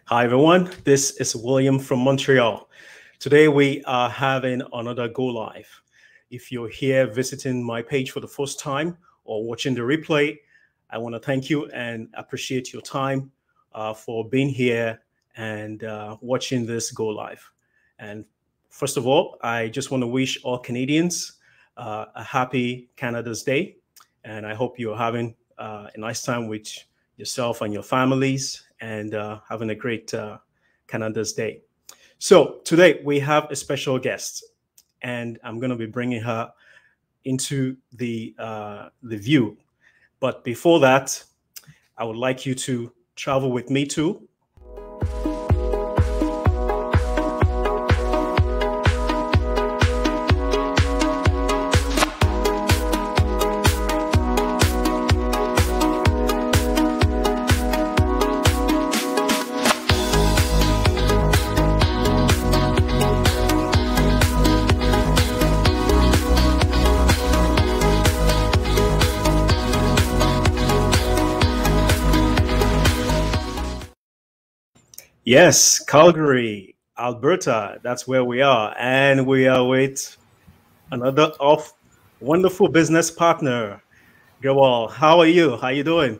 Hi, everyone. This is William from Montreal. Today, we are having another Go Live. If you're here visiting my page for the first time or watching the replay, I want to thank you and appreciate your time for being here and watching this Go Live. And first of all, I just want to wish all Canadians a happy Canada's Day. And I hope you're having a nice time with yourself and your families and having a great Canada's Day. So today we have a special guest, and I'm going to be bringing her into the view. But before that, I would like you to travel with me to yes, Calgary, Alberta. That's where we are, and we are with another of wonderful business partner, Grewal. How are you? How you doing?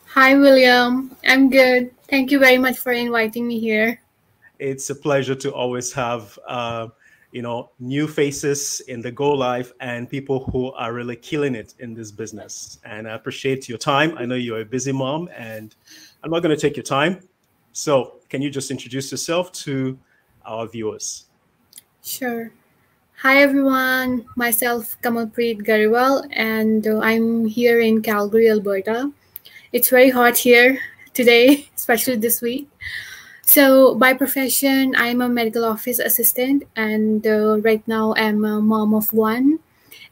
Hi, William. I'm good. Thank you very much for inviting me here. It's a pleasure to always have new faces in the Go Live and people who are really killing it in this business. And I appreciate your time. I know you're a busy mom, and I'm not going to take your time. So can you just introduce yourself to our viewers? Sure. Hi, everyone. Myself, Kamalpreet Grewal, and I'm here in Calgary, Alberta. It's very hot here today, especially this week. So by profession, I'm a medical office assistant, and right now I'm a mom of one,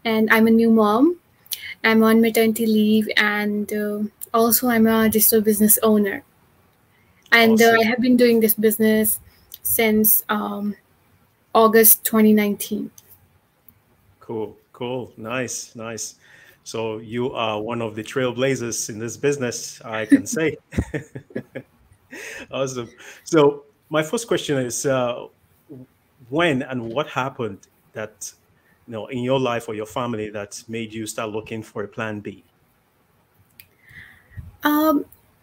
and I'm a new mom. I'm on maternity leave, and also I'm a digital business owner. And Awesome. I have been doing this business since August 2019. Cool. Nice. So you are one of the trailblazers in this business, I can say. Awesome. So my first question is, when and what happened that, in your life or your family that made you start looking for a plan B?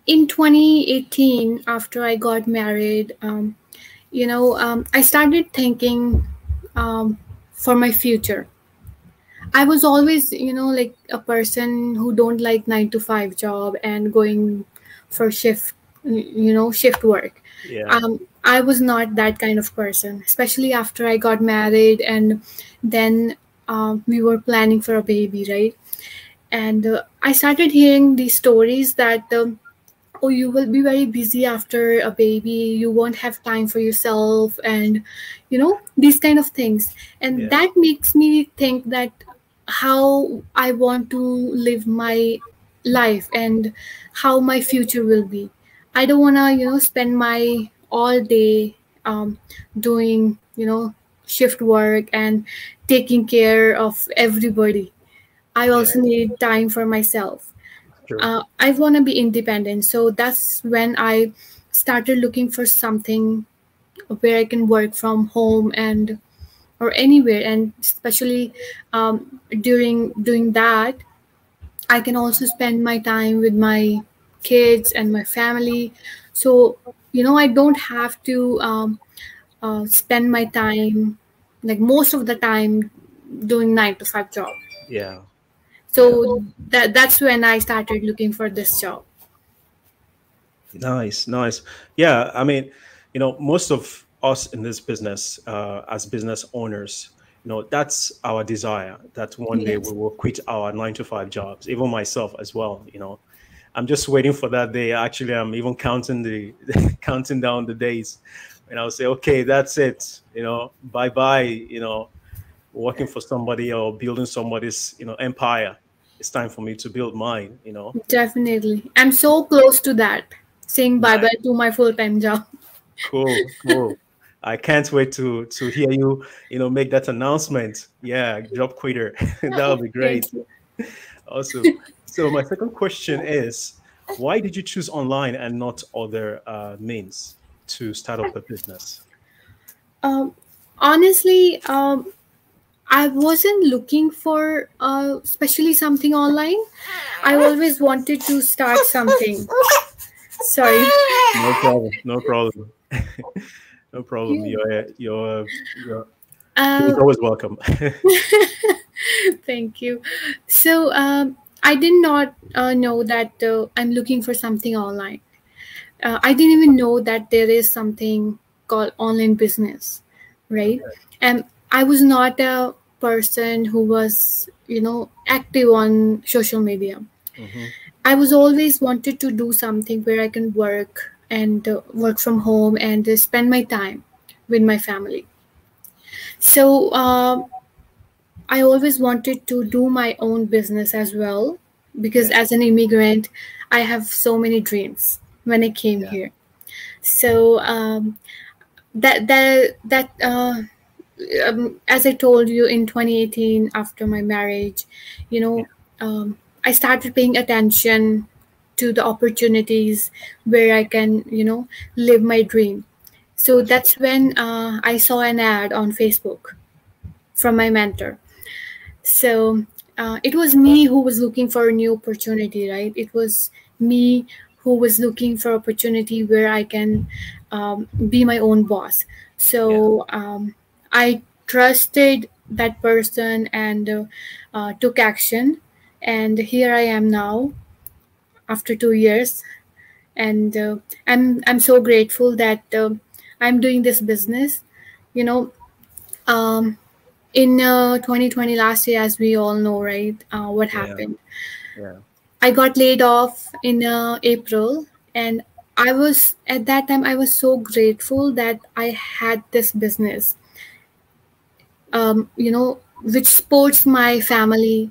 In 2018, after I got married, I started thinking for my future. I was always, like a person who don't like 9 to 5 job and going for shift work. Yeah. I was not that kind of person, especially after I got married, and then we were planning for a baby, right? And I started hearing these stories that oh, you will be very busy after a baby, you won't have time for yourself, and these kind of things. And Yeah. that makes me think that how I want to live my life and how my future will be. I don't want to spend my all day doing shift work and taking care of everybody. I Yeah. also need time for myself. True. I want to be independent. So that's when I started looking for something where I can work from home and or anywhere. And especially during doing that, I can also spend my time with my kids and my family. So I don't have to spend my time, like most of the time, doing 9 to 5 job. Yeah. So that's when I started looking for this job. Nice. Yeah, I mean, most of us in this business, as business owners, that's our desire that one day we Yes, will quit our 9 to 5 jobs. Even myself as well, I'm just waiting for that day. Actually, I'm even counting the counting down the days, and I'll say, okay, that's it. Bye bye. Working for somebody or building somebody's empire. It's time for me to build mine. definitely. I'm so close to that, saying bye Nice. bye to my full time job. Cool. I can't wait to hear you, make that announcement. Yeah, job quitter. That would be great. Thank you. Awesome. So my second question is, why did you choose online and not other means? to start up a business? Um, Honestly, I wasn't looking for especially something online. I always wanted to start something. Sorry. No problem. No problem. No problem. Yeah. You're he's Uh, always welcome. Thank you. So I did not know that I'm looking for something online. I didn't even know that there is something called online business, right? Okay. And I was not a person who was, active on social media. Hmm. I was always wanted to do something where I can work and work from home and spend my time with my family. So I always wanted to do my own business as well because Yeah. as an immigrant, I have so many dreams when I came Yeah. here. So as I told you in 2018 after my marriage, you Yeah. know, I started paying attention to the opportunities where I can, live my dream. So That's true. that's when I saw an ad on Facebook from my mentor. So it was me who was looking for a new opportunity, right? It was me who was looking for opportunity where I can be my own boss. Yeah. So I trusted that person and took action. And here I am now after 2 years, and I'm so grateful that I'm doing this business. You know, um, in 2020 last year, as we all know, right, what Yeah. happened. Yeah. I got laid off in April, and I was at that time I was so grateful that I had this business, which supports my family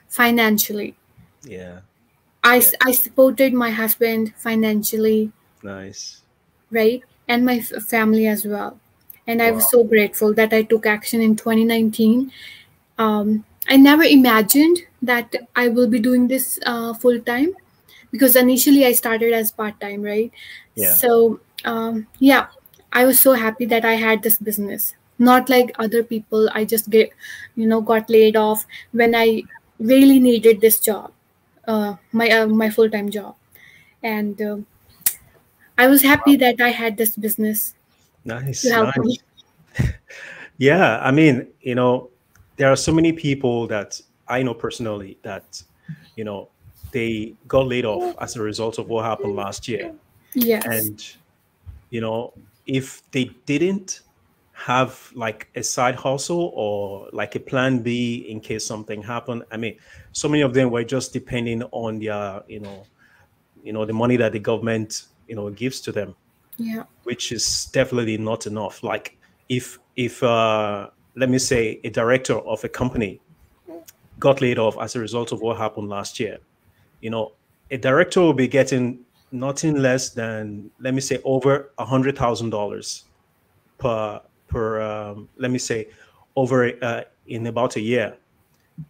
financially. Yeah. Yeah. I supported my husband financially, Nice. right, and my family as well. And I was Wow. so grateful that I took action in 2019. I never imagined that I will be doing this full time because initially I started as part time, right? Yeah. So, yeah, I was so happy that I had this business. Not like other people, I just got laid off when I really needed this job, my full time job, and I was happy Wow. that I had this business to Nice. help me. Nice. Yeah. I mean, there are so many people that I know personally that, you know, they got laid off as a result of what happened last year. Yes. And, you know, if they didn't have like a side hustle or like a plan B in case something happened, I mean, so many of them were just depending on their, the money that the government, gives to them, Yeah. which is definitely not enough. Like if let me say a director of a company got laid off as a result of what happened last year, you know, a director will be getting nothing less than, let me say, over $100,000 per let me say over in about a year.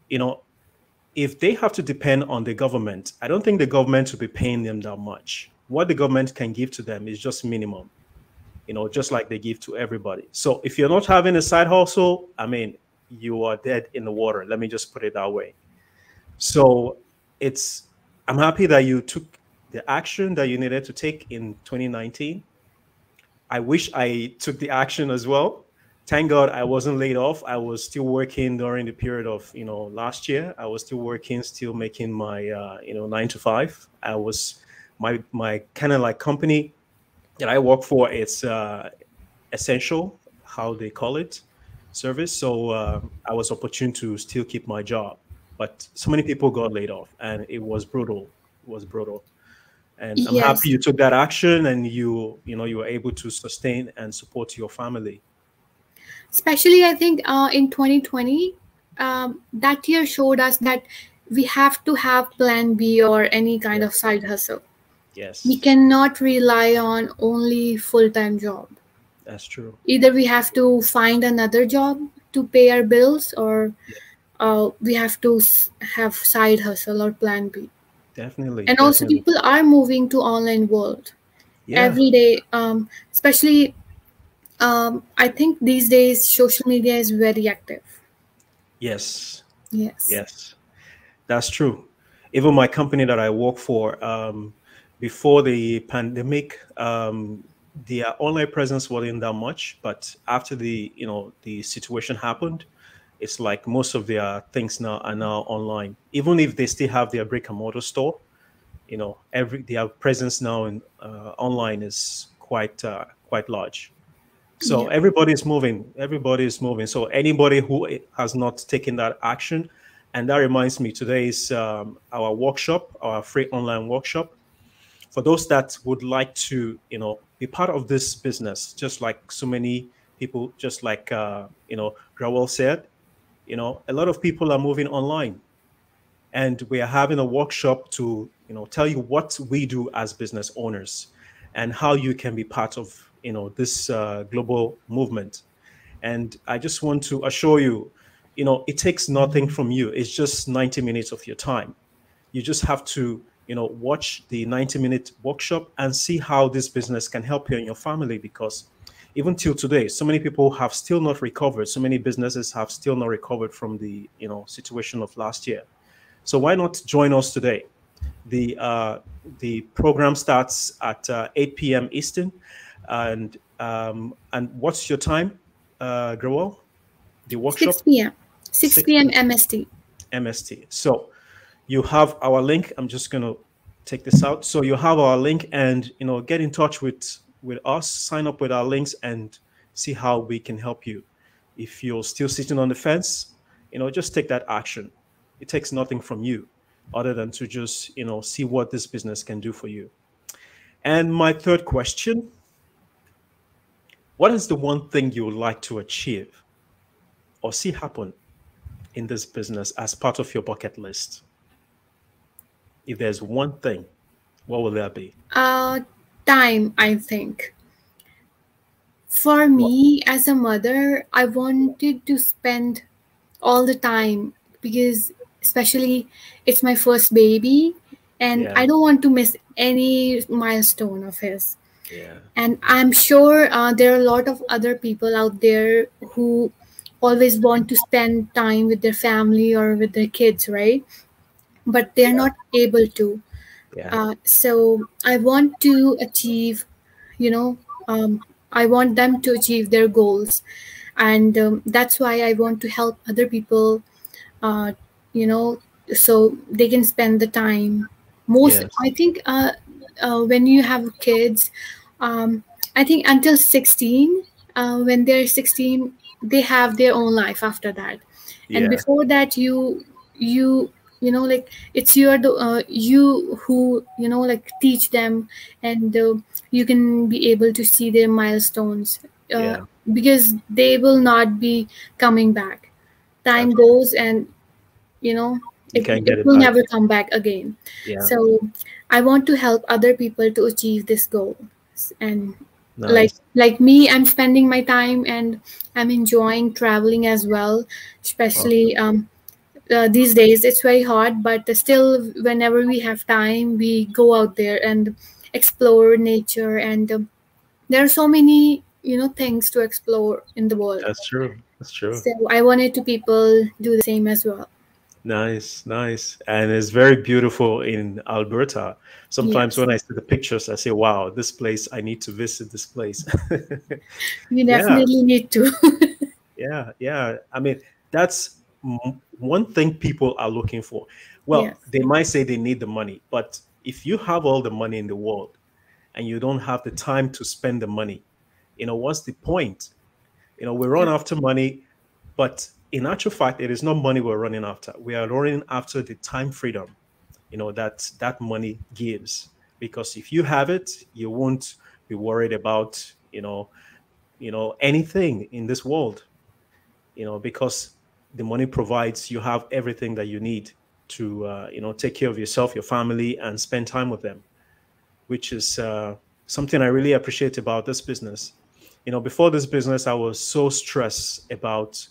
You know, if they have to depend on the government, I don't think the government will be paying them that much. What the government can give to them is just minimum, just like they give to everybody. So if you're not having a side hustle, I mean, you are dead in the water. Let me just put it that way. So it's, I'm happy that you took the action that you needed to take in 2019. I wish I took the action as well. Thank God I wasn't laid off. I was still working during the period of, last year. I was still working, still making my, 9 to 5. I was my kind of like company that I work for. It's essential, how they call it, service. So I was opportune to still keep my job, but so many people got laid off, and it was brutal. It was brutal, and I'm happy Yes. you took that action, and you were able to sustain and support your family. Especially, I think in 2020, that year showed us that we have to have plan B or any kind Yeah. of side hustle. We Yes, cannot rely on only full-time job. that's true. Either we have to find another job to pay our bills, or Yeah, we have to have side hustle or plan B. definitely, And also definitely. people are moving to online world. Yeah. every day. Especially, I think these days social media is very active. Yes. Yes. Yes. That's true. Even my company that I work for, before the pandemic, their online presence wasn't that much. But after the situation happened, it's like most of their things now are now online. Even if they still have their brick and mortar store, every their presence now in online is quite large. So Yeah. everybody is moving. Everybody is moving. So anybody who has not taken that action, and that reminds me, today is our workshop, our free online workshop. For those that would like to, be part of this business, just like so many people, just like Grewal said, a lot of people are moving online, and we are having a workshop to tell you what we do as business owners and how you can be part of this global movement. And I just want to assure you, it takes nothing from you. It's just 90 minutes of your time. You just have to watch the 90-minute workshop and see how this business can help you and your family, because even till today, so many people have still not recovered. So many businesses have still not recovered from the situation of last year. So why not join us today? The program starts at 8 p.m. Eastern, and what's your time, Grewal? The 6 workshop, p.m. 6 6 p.m. MST. MST. So you have our link. I'm just gonna take this out. So you have our link, and get in touch with us. Sign up with our links and see how we can help you. If you're still sitting on the fence, just take that action. It takes nothing from you other than to just see what this business can do for you. And my third question: what is the one thing you would like to achieve or see happen in this business as part of your bucket list? If there's one thing, what will that be? Uh, Time, I think. For What? me, as a mother, I wanted to spend all the time because, especially, it's my first baby, and Yeah, I don't want to miss any milestone of his. yeah, And I'm sure there are a lot of other people out there who always want to spend time with their family or with their kids, right? But they're yeah, not able to. yeah, So I want to achieve, you know, I want them to achieve their goals. And that's why I want to help other people, uh, you know, so they can spend the time. Most, yes, I think, when you have kids, um, I think until 16, when they're 16, they have their own life after that. And yeah, before that, you like it's you who like teach them, and you can be able to see their milestones, uh, yeah. because they will not be coming back. Time That's goes, and you know you it, can't it get it will back. never come back again. Yeah, So I want to help other people to achieve this goal. And like nice. like me, I'm spending my time, and I'm enjoying traveling as well, especially Awesome. these days it's very hard, but still whenever we have time we go out there and explore nature. And there are so many things to explore in the world. That's true. That's true. So I wanted to people do the same as well. Nice, nice. And it's very beautiful in Alberta. Sometimes Yes, when I see the pictures, I say, wow, this place, I need to visit this place. you Yeah, definitely need to. yeah, yeah. I mean, that's one thing people are looking for. Well, Yes, they might say they need the money, but if you have all the money in the world and you don't have the time to spend the money, what's the point? We run yeah, after money, but in actual fact, it is not money we're running after. We are running after the time freedom, that money gives. Because if you have it, you won't be worried about, anything in this world, because the money provides, you have everything that you need to, take care of yourself, your family, and spend time with them, which is something I really appreciate about this business. Before this business, I was so stressed about,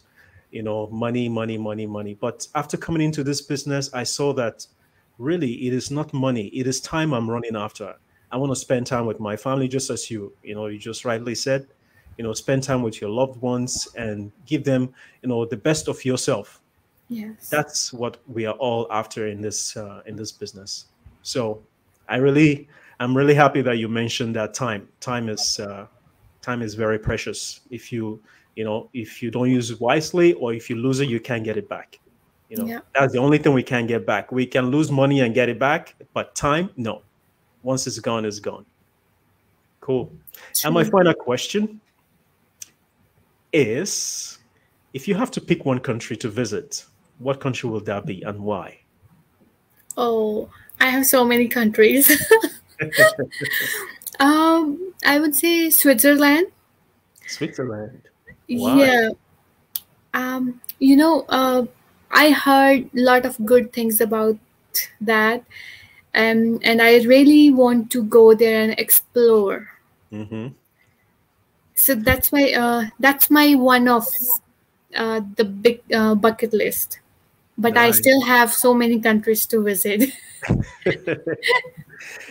money, money, money, money. But after coming into this business, I saw that really it is not money, it is time I'm running after. I want to spend time with my family, just as you just rightly said. Spend time with your loved ones and give them, the best of yourself. Yes. That's what we are all after in this business. So I'm really happy that you mentioned that time is very precious. If you don't use it wisely, or if you lose it, you can't get it back. Yeah. That's the only thing we can get back. We can lose money and get it back, but time, no. Once it's gone, it's gone. Cool. And my True. final question is, if you have to pick one country to visit, what country will that be and why? Oh, I have so many countries. I would say Switzerland. Switzerland. Why? Yeah. Um, you know, uh, I heard a lot of good things about that, and I really want to go there and explore. Mm-hmm. So that's my one of the big bucket list. But I Nice. still have so many countries to visit.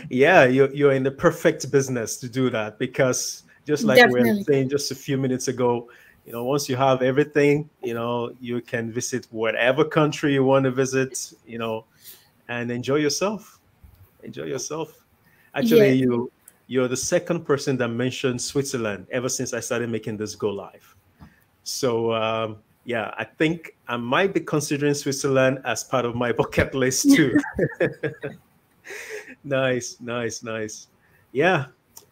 Yeah, you're in the perfect business to do that, because just like we were Definitely. saying just a few minutes ago, once you have everything, you can visit whatever country you want to visit, and enjoy yourself. Enjoy yourself. Actually, Yes, you're the second person that mentioned Switzerland ever since I started making this go live. So yeah, I think I might be considering Switzerland as part of my bucket list too. Nice, nice, nice. Yeah.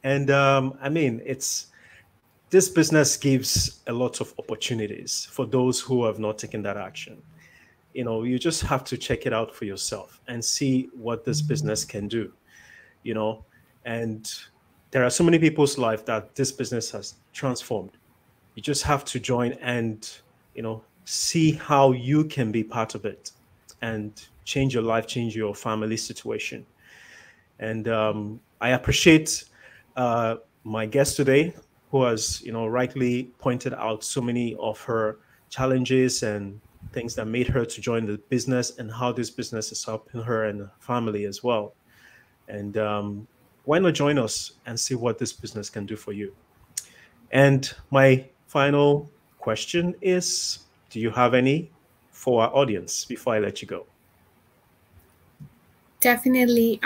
And I mean, this business gives a lot of opportunities for those who have not taken that action. You just have to check it out for yourself and see what this business can do, you know. And there are so many people's life that this business has transformed. You just have to join and, see how you can be part of it and change your life, change your family situation. And I appreciate uh, my guest today, who has, rightly pointed out so many of her challenges and things that made her to join the business, and how this business is helping her and her family as well. And why not join us and see what this business can do for you? And my final question is, do you have any for our audience before I let you go? definitely.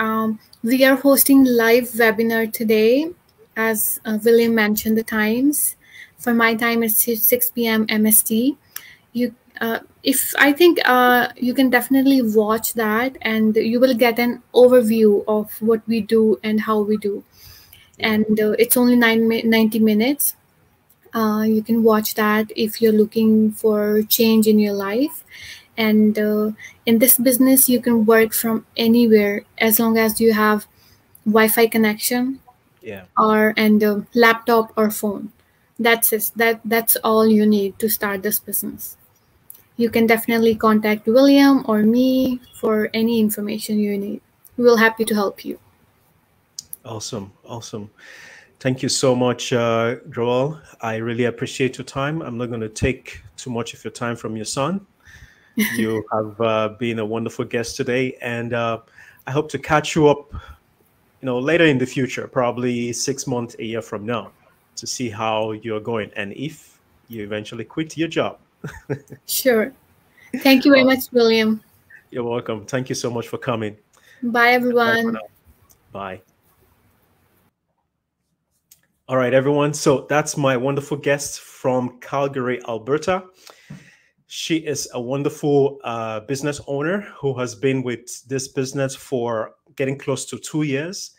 We are hosting live webinar today, as William mentioned the times. For my time, it's 6 p.m. MST. If I think you can definitely watch that, and you will get an overview of what we do and how we do. Yeah. And it's only 90 minutes. You can watch that if you're looking for change in your life. And in this business, you can work from anywhere as long as you have Wi-Fi connection Yeah. or and laptop or phone. That's it. That's all you need to start this business. You can definitely contact William or me for any information you need. We'll happy to help you. Awesome. Awesome. Thank you so much, Grewal. I really appreciate your time. I'm not going to take too much of your time from your son. You have been a wonderful guest today, and I hope to catch you up, later in the future, probably 6 months, a year from now, to see how you're going, and if you eventually quit your job. Sure. Thank you very Uh, much, William. you're welcome. Thank you so much for coming. Bye, Bye for everyone. now. Bye. All right, everyone. So that's my wonderful guest from Calgary, Alberta. She is a wonderful business owner who has been with this business for getting close to 2 years.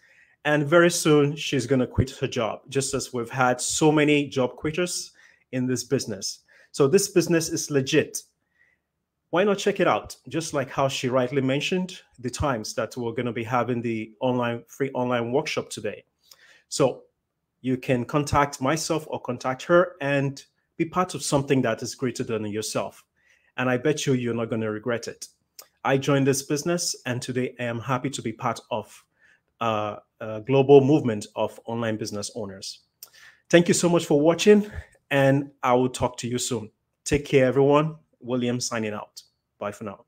And very soon she's going to quit her job, just as we've had so many job quitters in this business. So this business is legit. Why not check it out? Just like how she rightly mentioned the times that we're going to be having the free online workshop today. So you can contact myself or contact her and be part of something that is greater than yourself. And I bet you're not going to regret it. I joined this business, and today I am happy to be part of a global movement of online business owners. Thank you so much for watching, and I will talk to you soon. Take care, everyone. William signing out. Bye for now.